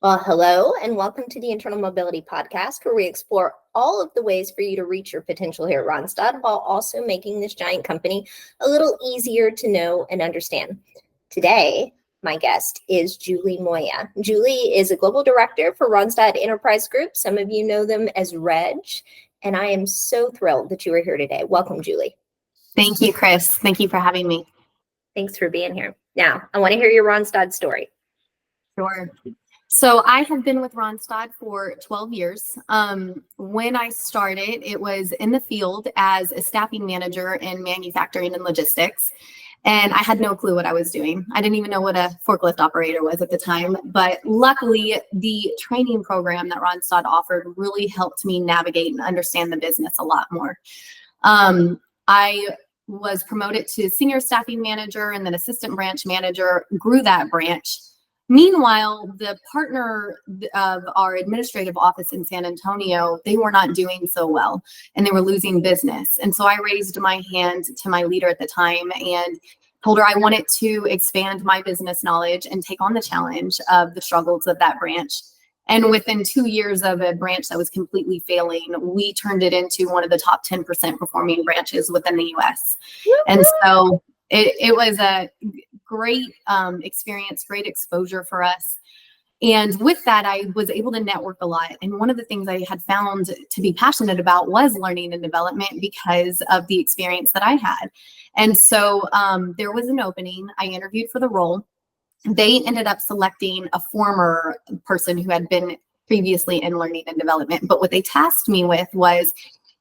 Well, hello, and welcome to the Internal Mobility Podcast, where we explore all of the ways for you to reach your potential here at Randstad, while also making this giant company a little easier to know and understand. Today, my guest is Julie Moya. Julie is a global director for Randstad Enterprise Group. Some of you know them as Reg, and I am so thrilled that you are here today. Welcome, Julie. Thank you, Chris. Thank you for having me. Thanks for being here. Now, I want to hear your Randstad story. Sure. So I have been with Randstad for 12 years. When I started, it was in the field as a staffing manager in manufacturing and logistics. And I had no clue what I was doing. I didn't even know what a forklift operator was at the time. But luckily, the training program that Randstad offered really helped me navigate and understand the business a lot more. I was promoted to senior staffing manager and then assistant branch manager, grew that branch. Meanwhile, the partner of our administrative office in San Antonio, they were not doing so well and they were losing business. And so I raised my hand to my leader at the time and told her I wanted to expand my business knowledge and take on the challenge of the struggles of that branch. And within 2 years of a branch that was completely failing, we turned it into one of the top 10% performing branches within the US. And so it was a great experience, great exposure for us. And with that, I was able to network a lot. And one of the things I had found to be passionate about was learning and development because of the experience that I had. And so there was an opening. I interviewed for the role. They ended up selecting a former person who had been previously in learning and development. But what they tasked me with was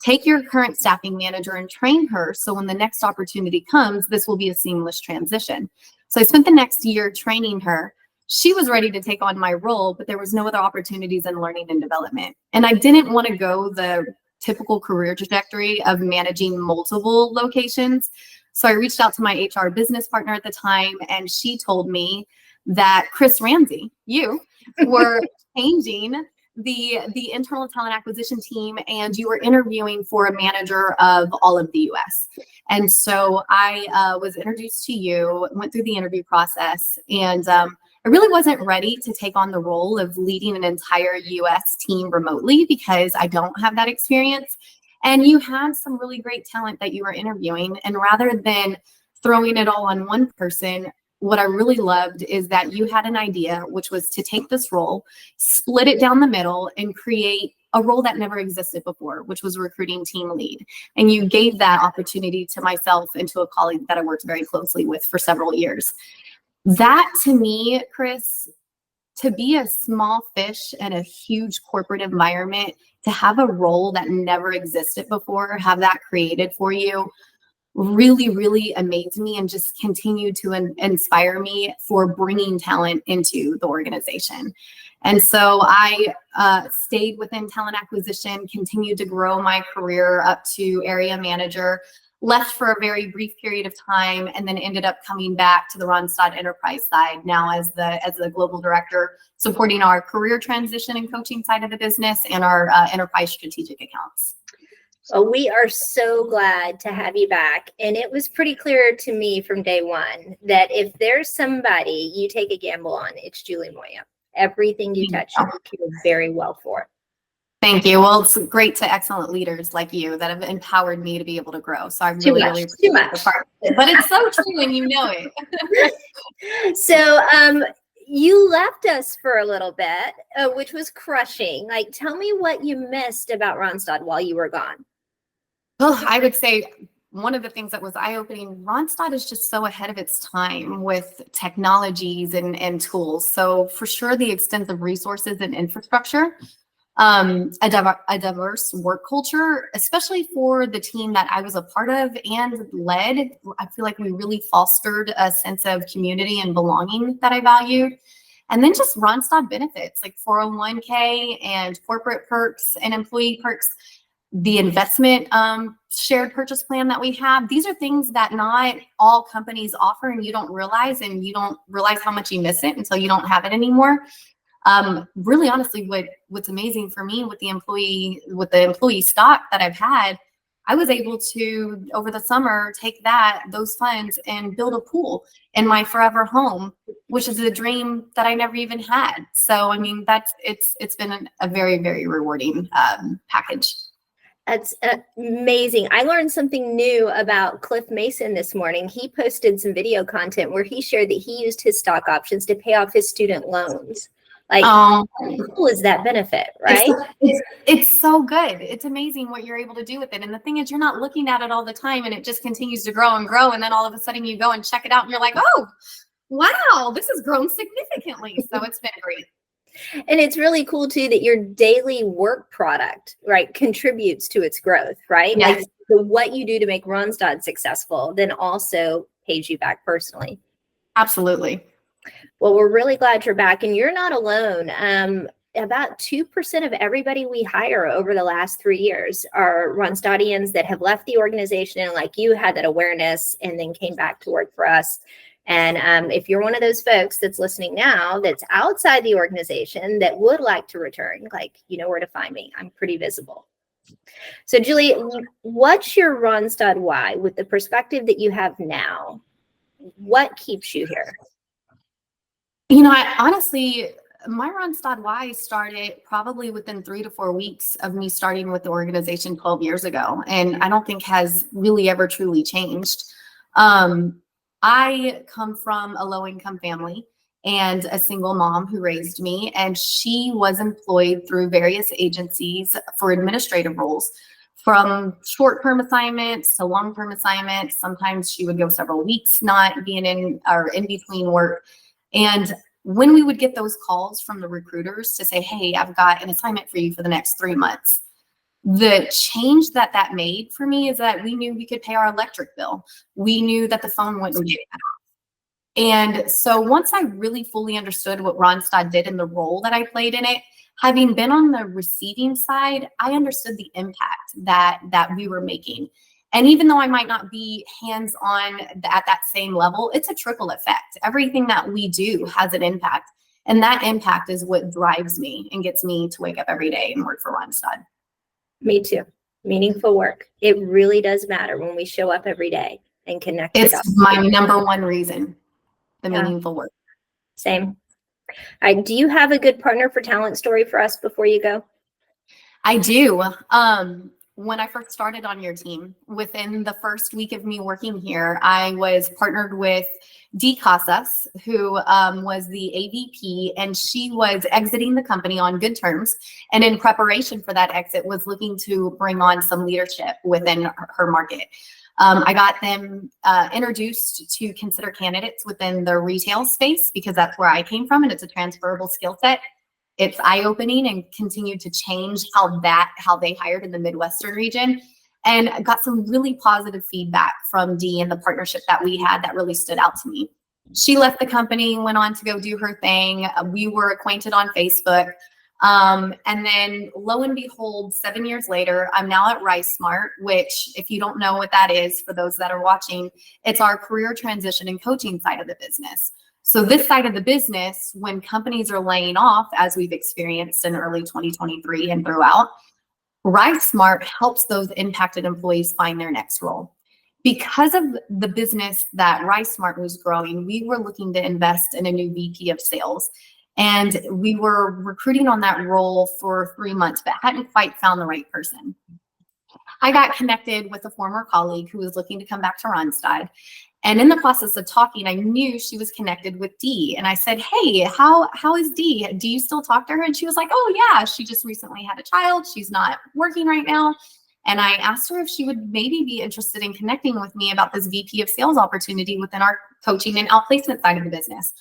take your current staffing manager and train her. So when the next opportunity comes, this will be a seamless transition. So I spent the next year training her. She was ready to take on my role, but there was no other opportunities in learning and development. And I didn't want to go the typical career trajectory of managing multiple locations. So I reached out to my HR business partner at the time, and she told me that Chris Ramsey, you were changing the internal talent acquisition team and you were interviewing for a manager of all of the US. And so I was introduced to you, went through the interview process, and I really wasn't ready to take on the role of leading an entire US team remotely because I don't have that experience. And you had some really great talent that you were interviewing. And rather than throwing it all on one person, what I really loved is that you had an idea, which was to take this role, split it down the middle, and create a role that never existed before, which was recruiting team lead. And you gave that opportunity to myself and to a colleague that I worked very closely with for several years. That to me, Chris, to be a small fish in a huge corporate environment, to have a role that never existed before, have that created for you, really, really amazed me and just continued to inspire me for bringing talent into the organization. And so I stayed within talent acquisition, continued to grow my career up to area manager, left for a very brief period of time, and then ended up coming back to the Randstad Enterprise side now as the global director, supporting our career transition and coaching side of the business and our enterprise strategic accounts. Well, we are so glad to have you back. And it was pretty clear to me from day one that if there's somebody you take a gamble on, it's Julie Moya. Everything you touch, you care very well for. Thank you. Well, it's great to excellent leaders like you that have empowered me to be able to grow. So I really appreciate the part. But it's so true and you know it. So you left us for a little bit, which was crushing. Like, tell me what you missed about Randstad while you were gone. Well, I would say one of the things that was eye-opening, Randstad is just so ahead of its time with technologies and tools. So for sure, the extensive resources and infrastructure, a diverse work culture, especially for the team that I was a part of and led. I feel like we really fostered a sense of community and belonging that I valued. And then just Randstad benefits like 401k and corporate perks and employee perks. The investment shared purchase plan that we have, these are things that not all companies offer and you don't realize how much you miss it until you don't have it anymore. Really honestly, what's amazing for me with the employee stock that I've had I was able to, over the summer, take those funds and build a pool in my forever home, which is a dream that I never even had. So, I mean, it's been a very, very rewarding package. That's amazing. I learned something new about Cliff Mason this morning. He posted some video content where he shared that he used his stock options to pay off his student loans. Like, how cool is that benefit, right? It's so good. It's amazing what you're able to do with it. And the thing is, you're not looking at it all the time, and it just continues to grow and grow. And then all of a sudden you go and check it out and you're like, oh, wow, this has grown significantly. So it's been great. And it's really cool too that your daily work product, right, contributes to its growth, right? Yes. Like what you do to make Ronstadt successful then also pays you back personally. Absolutely. Well, we're really glad you're back, and you're not alone. About 2% of everybody we hire over the last 3 years are Ronstadtians that have left the organization and, like you, had that awareness and then came back to work for us. And if you're one of those folks that's listening now that's outside the organization that would like to return, like, you know where to find me. I'm pretty visible. So, Julie, what's your Ronstadt why with the perspective that you have now? What keeps you here? You know, honestly, my Ronstadt why started probably within 3 to 4 weeks of me starting with the organization 12 years ago. And I don't think has really ever truly changed. I come from a low-income family and a single mom who raised me, and she was employed through various agencies for administrative roles, from short-term assignments to long-term assignments. Sometimes she would go several weeks not being in between work. And when we would get those calls from the recruiters to say, hey, I've got an assignment for you for the next 3 months, the change that made for me is that we knew we could pay our electric bill. We knew that the phone wouldn't get cut off. And so once I really fully understood what Ronstadt did and the role that I played in it, having been on the receiving side, I understood the impact that we were making. And even though I might not be hands-on at that same level, it's a trickle effect. Everything that we do has an impact. And that impact is what drives me and gets me to wake up every day and work for Ronstadt. Me too. Meaningful work. It really does matter when we show up every day and connect. It's my number one reason, the meaningful work. Same. All right. Do you have a good partner for talent story for us before you go? I do. When I first started on your team, within the first week of me working here, I was partnered with Dee Casas, who was the AVP, and she was exiting the company on good terms. And in preparation for that exit, was looking to bring on some leadership within her market. I got them introduced to consider candidates within the retail space because that's where I came from, and it's a transferable skill set. It's eye-opening and continued to change how they hired in the Midwestern region, and got some really positive feedback from Dee and the partnership that we had that really stood out to me. She left the company, went on to go do her thing. We were acquainted on Facebook. And then lo and behold, 7 years later, I'm now at RiceSmart, which, if you don't know what that is, for those that are watching, it's our career transition and coaching side of the business. So this side of the business, when companies are laying off, as we've experienced in early 2023 and throughout, RiceSmart helps those impacted employees find their next role. Because of the business that RiceSmart was growing, we were looking to invest in a new VP of sales. And we were recruiting on that role for 3 months, but hadn't quite found the right person. I got connected with a former colleague who was looking to come back to Ronstadt. And in the process of talking, I knew she was connected with Dee. And I said, hey, how is Dee? Do you still talk to her? And she was like, oh, yeah, she just recently had a child. She's not working right now. And I asked her if she would maybe be interested in connecting with me about this VP of sales opportunity within our coaching and outplacement side of the business.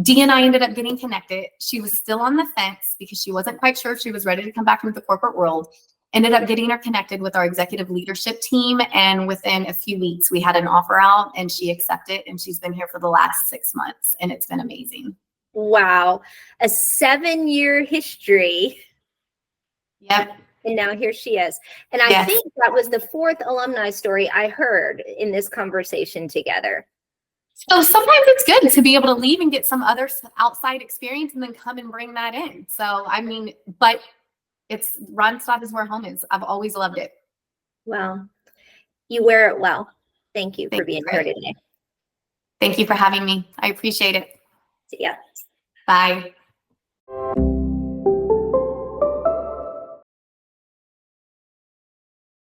Dee and I ended up getting connected. She was still on the fence because she wasn't quite sure if she was ready to come back into the corporate world. Ended up getting her connected with our executive leadership team. And within a few weeks, we had an offer out and she accepted. And she's been here for the last 6 months. And it's been amazing. Wow. A 7-year history. Yep. And now here she is. And I think that was the 4th alumni story I heard in this conversation together. So sometimes it's good to be able to leave and get some other outside experience and then come and bring that in. So, I mean, but Ronstadt is where home is. I've always loved it. Well, you wear it well. Thank you for Thank being you. here today. Thank you for having me. I appreciate it. See ya. Bye.